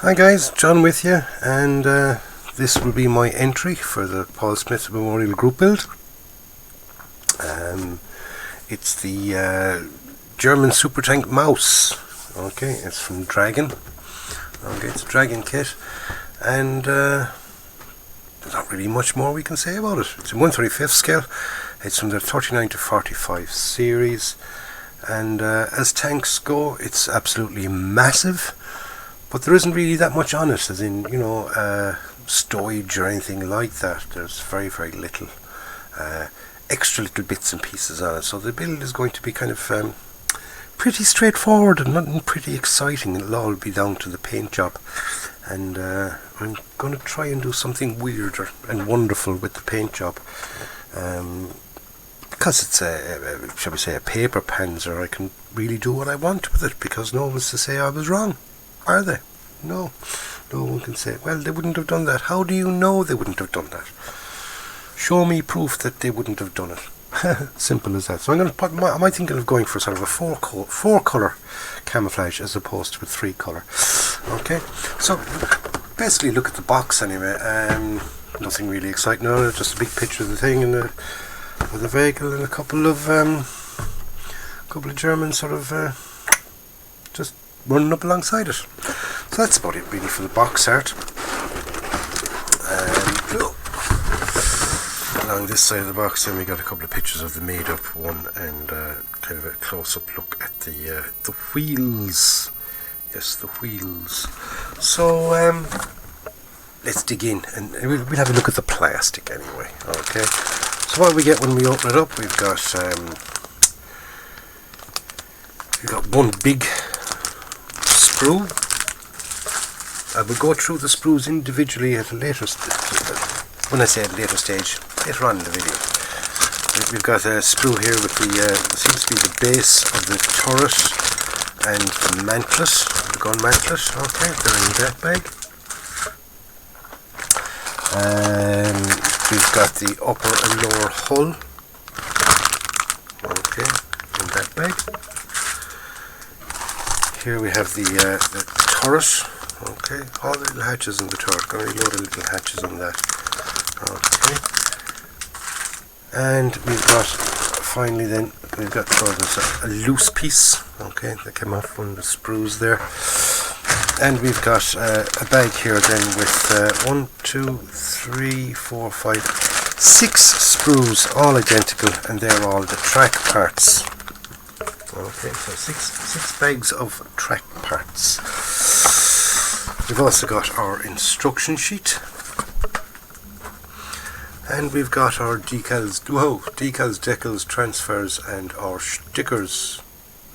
Hi guys, John with you, and this will be my entry for the Paul Smith Memorial Group build. It's the German super tank MAUS. Okay, it's from Dragon. Okay, it's a Dragon kit, and there's not really much more we can say about it. It's in 1/35 scale. It's from the 39 to 45 series, and as tanks go, it's absolutely massive. But there isn't really that much on it, as in, stowage or anything like that. There's very, very little extra little bits and pieces on it. So the build is going to be kind of pretty straightforward and nothing pretty exciting. It'll all be down to the paint job. And I'm going to try and do something weird and wonderful with the paint job. Because it's shall we say, a paper panzer, I can really do what I want with it, because no one's to say I was wrong. Are they? No. No one can say, well, they wouldn't have done that. How do you know they wouldn't have done that? Show me proof that they wouldn't have done it. Simple as that. So I'm going to put. Am I thinking of going for sort of a four color camouflage as opposed to a 3-color? Okay. So basically, look at the box anyway. Nothing really exciting on it. Just a big picture of the thing and the vehicle and a couple of German sort of just running up alongside it. So that's about it really for the box art. Along this side of the box then we got a couple of pictures of the made up one, and kind of a close up look at the wheels. Yes, the wheels. So let's dig in, and we'll have a look at the plastic anyway. Okay, so what we get when we open it up, we've got one big sprue. I will go through the sprues individually at a later when I say at a later stage, later on in the video. We've got a sprue here with the seems to be the base of the turret and the mantlet, the gun mantlet. Okay, they're in that bag. And we've got the upper and lower hull. Okay, in that bag. Here we have the turret. Okay, all the little hatches in the turret. Going to reload the little hatches on that. Okay, and we've got finally then we've got a loose piece. Okay, that came off one of the sprues there, and we've got a bag here then with 1, 2, 3, 4, 5, 6 sprues, all identical, and they're all the track parts. Okay, so six bags of track parts. We've also got our instruction sheet, and we've got our decals, decals, transfers, and our stickers.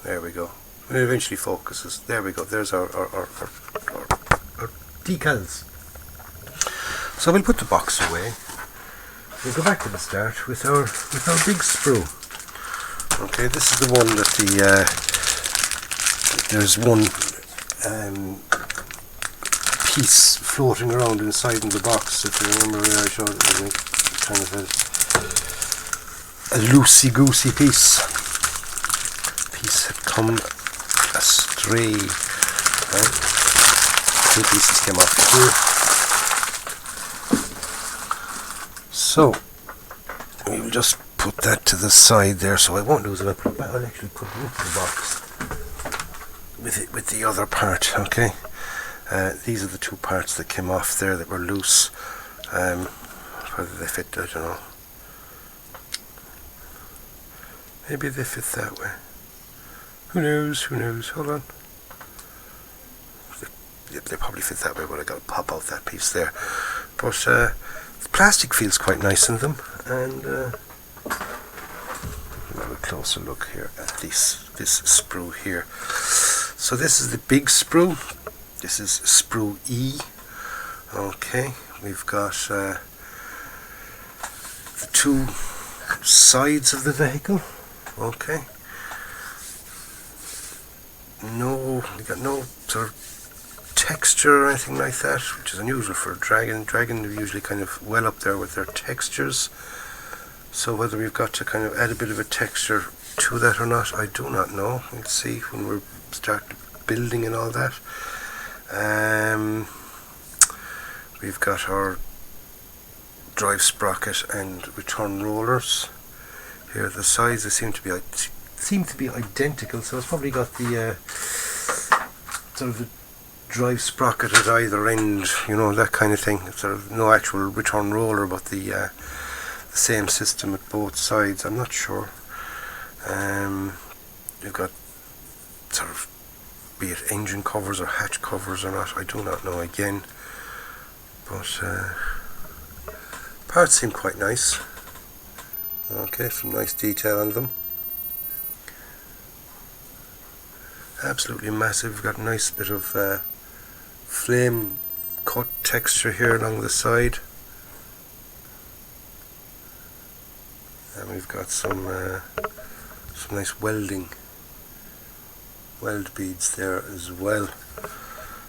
There we go. It eventually focuses. There we go. There's our decals. So we'll put the box away. We'll go back to the start with our big sprue. Okay, this is the one that there's one piece floating around inside in the box. If you remember where I showed it, kind of a loosey-goosey piece had come astray. Right? 2 pieces came off here. So we will just put that to the side there, so I won't lose it. I'll actually put it into the box with the other part. Okay, these are the 2 parts that came off there that were loose. Whether they fit, I don't know. Maybe they fit that way. Who knows? Who knows? Hold on. They probably fit that way, but I got to pop out that piece there. But the plastic feels quite nice in them, and have a closer look here at this sprue here. So this is the big sprue. This is sprue E. Okay, we've got the 2 sides of the vehicle. Okay. We got no sort of texture or anything like that, which is unusual for a Dragon. Dragon are usually kind of well up there with their textures. So whether we've got to kind of add a bit of a texture to that or not, I do not know. We'll see when we start building and all that. We've got our drive sprocket and return rollers. Here the sizes seem to be identical, so it's probably got the sort of the drive sprocket at either end, you know, that kind of thing. It's sort of no actual return roller, but the same system at both sides. I'm not sure. You've got sort of, be it engine covers or hatch covers or not, I do not know again, but parts seem quite nice. Okay, some nice detail on them. Absolutely massive. We've got a nice bit of flame cut texture here along the side, and we've got some nice weld beads there as well.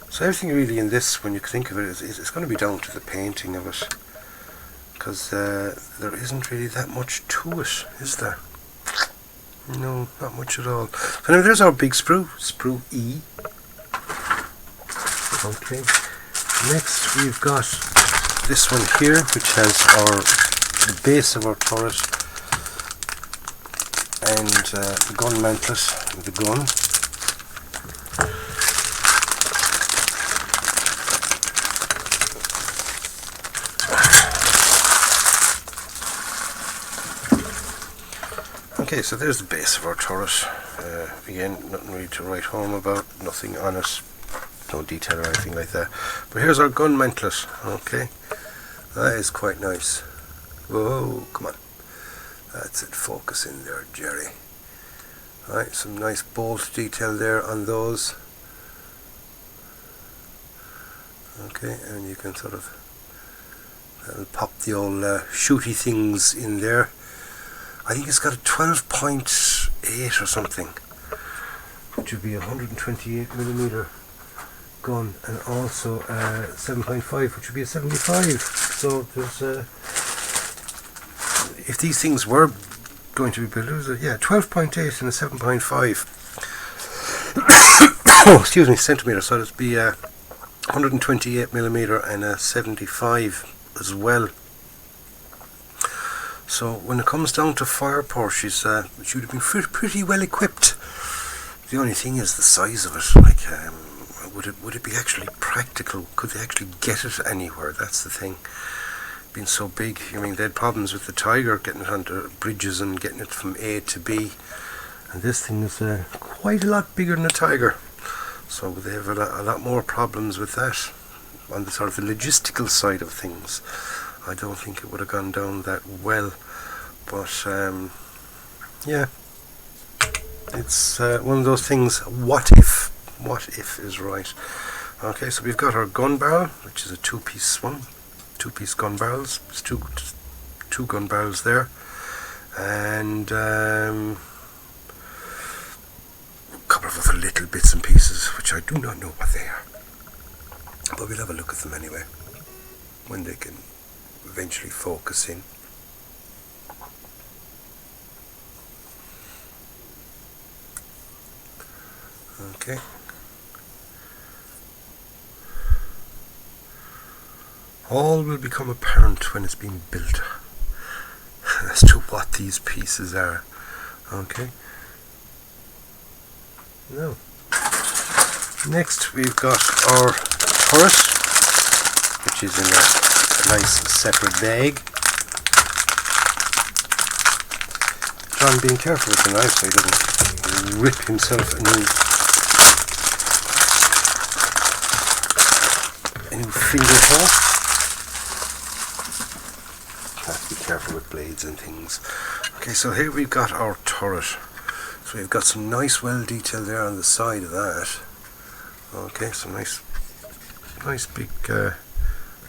So everything really in this, when you think of it, is going to be down to the painting of it, because there isn't really that much to it, is there? No, not much at all. So now there's our big sprue, Sprue E. Okay. Next we've got this one here, which has the base of our turret and the gun mantlet with the gun. Okay, so there's the base of our turret. Again, nothing really to write home about, nothing on it, no detail or anything like that. But here's our gun mantlet. Okay, that is quite nice. Whoa, come on. That's it, focus in there, Jerry. Alright, some nice bolt detail there on those. Okay, and you can sort of pop the old shooty things in there. I think it's got a 12.8 or something, which would be a 128mm gun, and also 7.5, which would be a 75. So there's if these things were going to be built, yeah, 12.8 and a 7.5. Oh, excuse me, centimeter. So it'd be a 128mm and a 75 as well. So when it comes down to fire power, she would have been pretty well equipped. The only thing is the size of it. Like, would it be actually practical? Could they actually get it anywhere? That's the thing. Being so big, I mean, they had problems with the Tiger getting it onto bridges and getting it from A to B, and this thing is quite a lot bigger than the Tiger. So they have a lot more problems with that on the sort of the logistical side of things. I don't think it would have gone down that well, but yeah, it's one of those things. What if is right. Okay, so we've got our gun barrel, which is a two-piece gun barrels. There's two gun barrels there, and a couple of other little bits and pieces which I do not know what they are, but we'll have a look at them anyway when they can eventually focus in. Okay. All will become apparent when it's being built as to what these pieces are. Okay. Now, next we've got our turret, which is in a nice separate bag. John being careful with the knife so he doesn't rip himself a new finger hole. Have to be careful with blades and things. Okay, so here we've got our turret. So we've got some nice weld detail there on the side of that. Okay, some nice big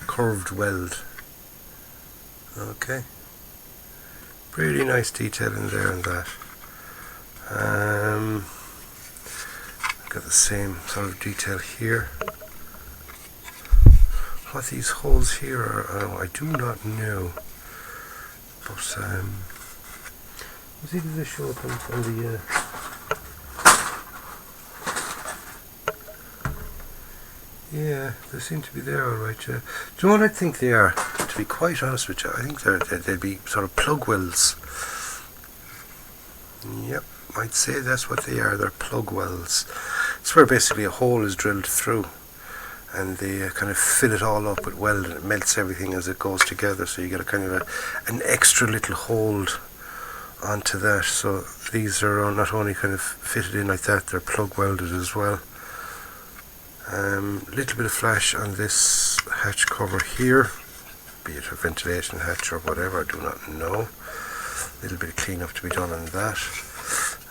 curved weld. Okay, pretty nice detail in there and that. Got the same sort of detail here. What these holes here are, I do not know. But let's see, does this show up on the Yeah, they seem to be there all right, yeah. Do you know what I think they are? To be quite honest with you, I think they'd be sort of plug wells. Yep, I'd say that's what they are. They're plug wells. It's where basically a hole is drilled through, and they kind of fill it all up with weld, and it melts everything as it goes together, so you get a kind of an extra little hold onto that. So these are not only kind of fitted in like that, they're plug welded as well. Little bit of flash on this hatch cover here, be it a ventilation hatch or whatever, I do not know. A little bit of clean up to be done on that.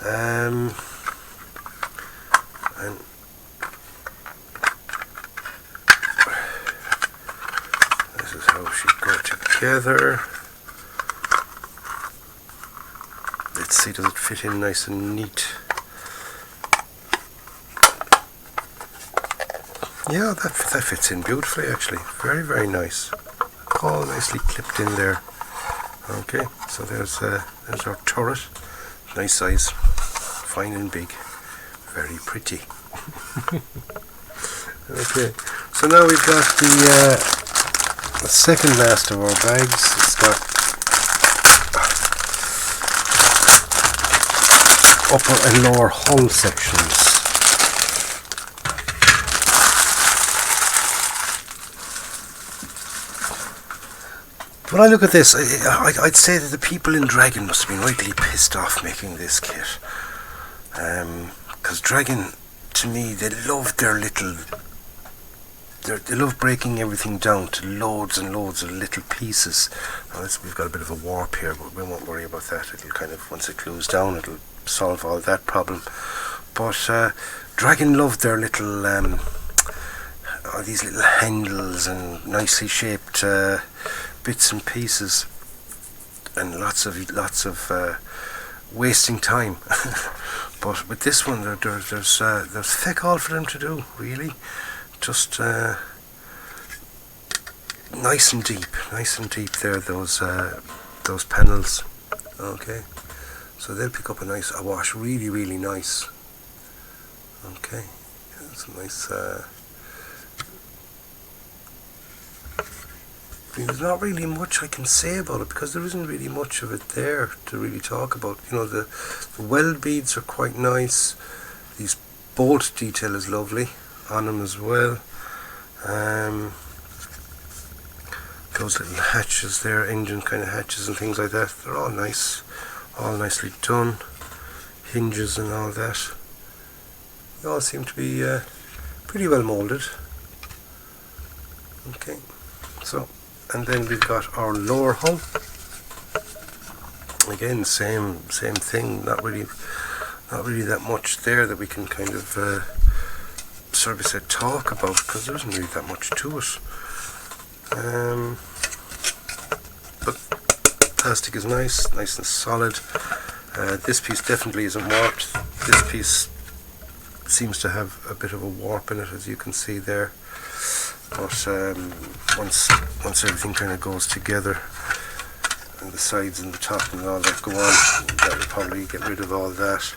And this is how she go together. Let's see, does it fit in nice and neat? Yeah, that fits in beautifully actually. Very, very nice. All nicely clipped in there. Okay, so there's our turret. Nice size. Fine and big. Very pretty. Okay, so now we've got the second last of our bags. It's got upper and lower hull sections. When I look at this, I'd say that the people in Dragon must have been rightly pissed off making this kit. Because Dragon, to me, they love their little... They love breaking everything down to loads and loads of little pieces. Now we've got a bit of a warp here, but we won't worry about that. It'll kind of, once it glues down, it'll solve all that problem. But Dragon love their little... these little handles and nicely shaped... bits and pieces, and lots of wasting time. But with this one, there's feck all for them to do, really. Just nice and deep there. Those panels. Okay, so they'll pick up a wash, really, really nice. Okay, it's a nice. There's not really much I can say about it because there isn't really much of it there to really talk about. You know, the weld beads are quite nice. These bolt detail is lovely on them as well. Those little hatches there, engine kind of hatches and things like that, they're all nice, all nicely done. Hinges and all that. They all seem to be pretty well moulded. Okay, so. And then we've got our lower hull. Again, same thing. Not really that much there that we can kind of sort of say talk about because there isn't really that much to it. But plastic is nice and solid. This piece definitely isn't warped. This piece seems to have a bit of a warp in it, as you can see there. But once everything kind of goes together, and the sides and the top and all that go on, that will probably get rid of all that.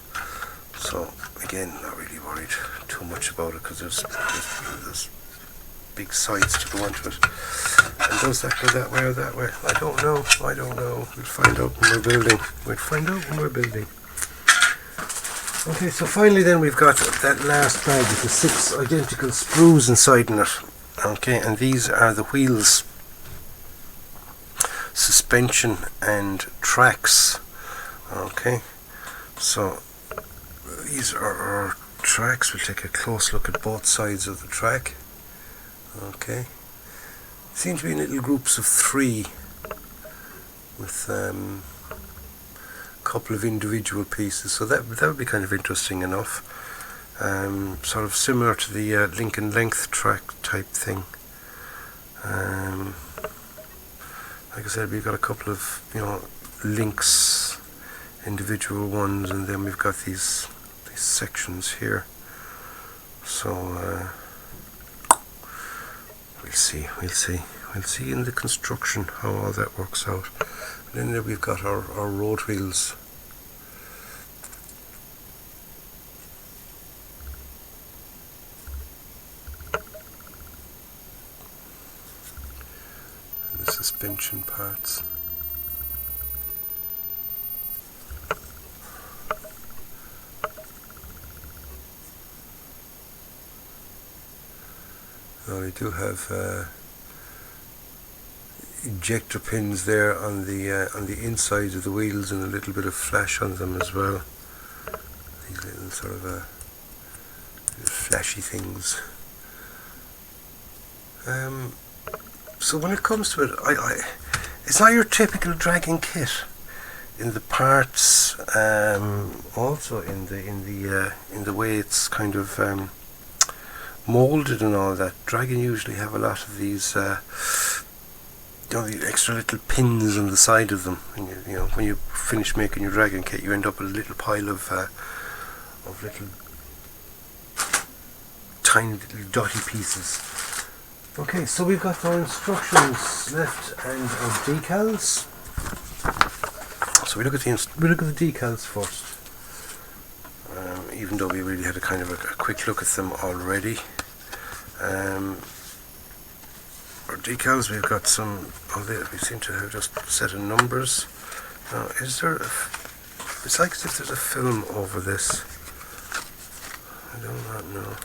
So again, not really worried too much about it because there's big sides to go onto it. And does that go that way or that way? I don't know. We'll find out when we're building. Okay, so finally then we've got that last bag with the 6 identical sprues inside in it. Okay, and these are the wheels, suspension and tracks. Okay, so these are our tracks. We'll take a close look at both sides of the track. Okay, seem to be in little groups of 3 with a couple of individual pieces, so that would be kind of interesting enough. Sort of similar to the link and length track type thing. Like I said, we've got a couple of links, individual ones, and then we've got these sections here. So we'll see in the construction how all that works out. And then we've got our road wheels. suspension parts. Now we do have ejector pins there on the inside of the wheels, and a little bit of flash on them as well. These little sort of flashy things. So when it comes to it, it's not your typical dragon kit in the parts, also in the way it's kind of molded and all that. Dragon usually have a lot of these, the extra little pins on the side of them. And when you finish making your dragon kit, you end up with a little pile of little tiny little dotty pieces. Okay, so we've got our instructions left and our decals. So we look at the decals first. Even though we really had a kind of a quick look at them already. Our decals, we've got some. We seem to have just a set of numbers. Now, is there? It's like as if there's a film over this. I do not know.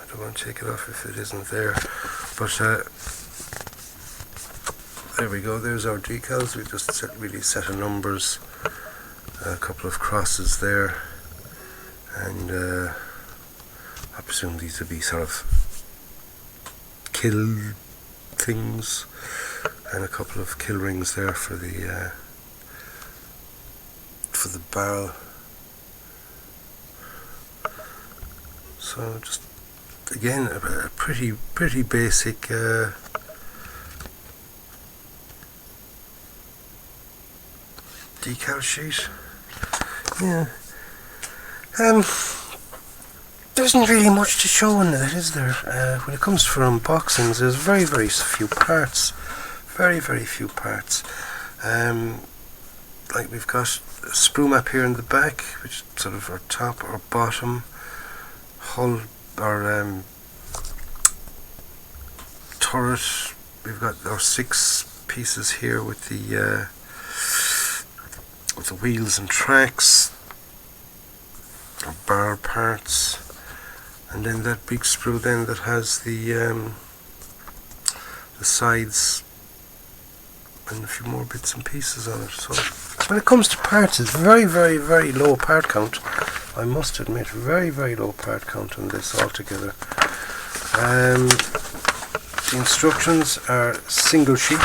I don't want to take it off if it isn't there, but there we go. There's our decals. We just set of numbers, a couple of crosses there, and I presume these would be sort of kill things, and a couple of kill rings there for the barrel. So just again a pretty basic decal sheet. Yeah. There isn't really much to show in that, is there? When it comes to unboxings, there's very few parts. Very few parts. Like we've got a sprue map here in the back, which is sort of our top or bottom hull, our turret. We've got our 6 pieces here with the wheels and tracks, our bar parts, and then that big sprue then that has the sides and a few more bits and pieces on it. So when it comes to parts, it's very low part count. I must admit, very low part count on this altogether. The instructions are single sheet,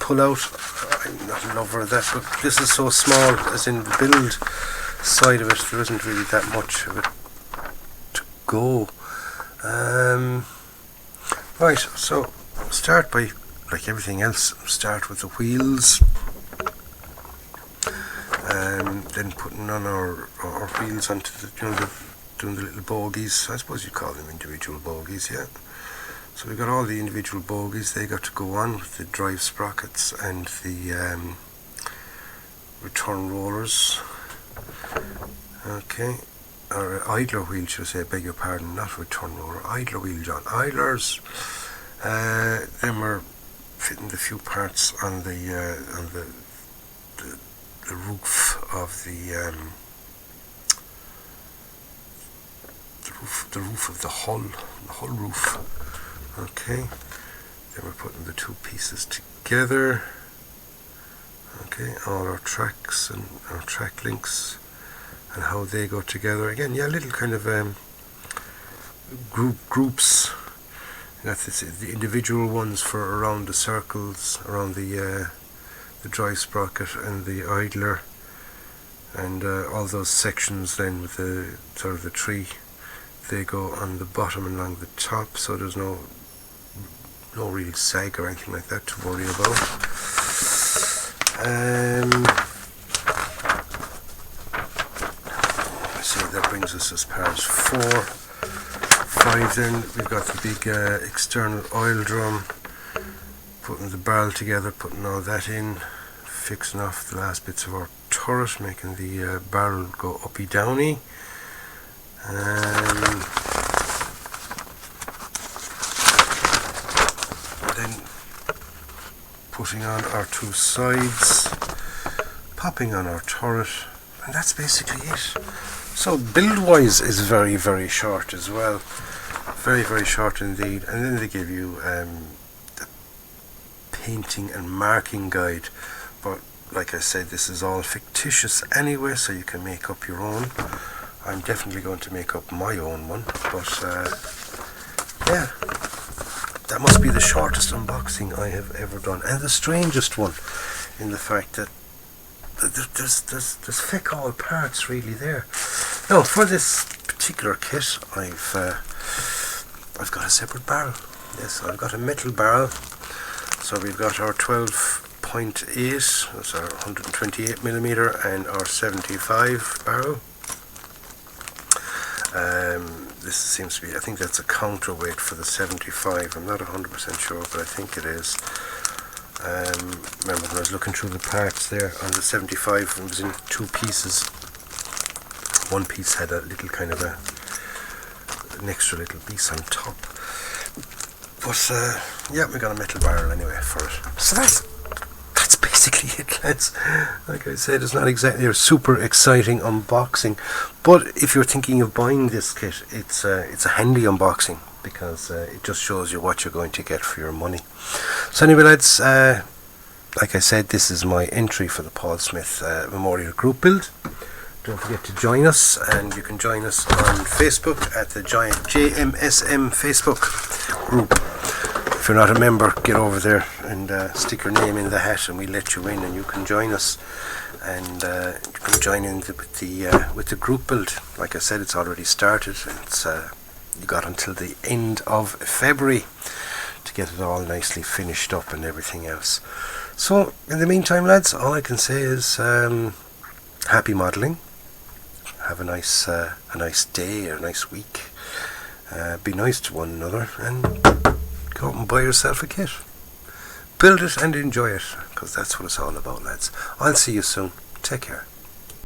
pull out. I'm not a lover of that, but this is so small, as in the build side of it, there isn't really that much of it to go. Right, so start by, like everything else, start with the wheels, then putting on our wheels onto doing the little bogies. I suppose you call them individual bogies, yeah. So we've got all the individual bogies, they got to go on with the drive sprockets and the return rollers. Okay, or idler wheel, should I say, beg your pardon, not return roller, idler wheel, John. Idlers, then we're fitting the few parts on the roof of the roof of the hull roof. Okay, then we're putting the 2 pieces together. Okay, all our tracks and our track links and how they go together. Again, yeah, little kind of groups. That's the individual ones for around the circles, around the drive sprocket and the idler, and all those sections then with the sort of the tree, they go on the bottom and along the top, so there's no real sag or anything like that to worry about. So that brings us as far as 4. 5 then, we've got the big external oil drum, putting the barrel together, putting all that in, fixing off the last bits of our turret, making the barrel go uppy downy. Then putting on our two sides, popping on our turret, and that's basically it. So build wise is very, very short as well, very, very short indeed. And then they give you the painting and marking guide, but like I said, this is all fictitious anyway, so you can make up your own. I'm definitely going to make up my own one, but yeah, that must be the shortest unboxing I have ever done, and the strangest one, in the fact that there's feck all parts really there. Now for this particular kit, I've got a separate barrel. Yes, I've got a metal barrel. So we've got our 12.8, that's our 128mm, and our 75 barrel. This seems to be, I think that's a counterweight for the 75. I'm not 100% sure, but I think it is. Remember when I was looking through the parts there on the 75, it was in two pieces. One piece had a little kind of an extra little piece on top. But yeah, we got a metal barrel anyway for it. So that's basically it, lads. Like I said, it's not exactly a super exciting unboxing, but if you're thinking of buying this kit, it's a handy unboxing, because it just shows you what you're going to get for your money. So anyway, lads, like I said, this is my entry for the Paul Smith Memorial Group build. Don't forget to join us, and you can join us on Facebook at the Giant JMSM Facebook group. If you're not a member, get over there and stick your name in the hat, and we'll let you in, and you can join us, and you can join in with the group build. Like I said, it's already started. It's you got until the end of February to get it all nicely finished up and everything else. So in the meantime, lads, all I can say is happy modelling. Have a nice day or a nice week. Be nice to one another, and go out and buy yourself a kit. Build it and enjoy it, because that's what it's all about, lads. I'll see you soon. Take care.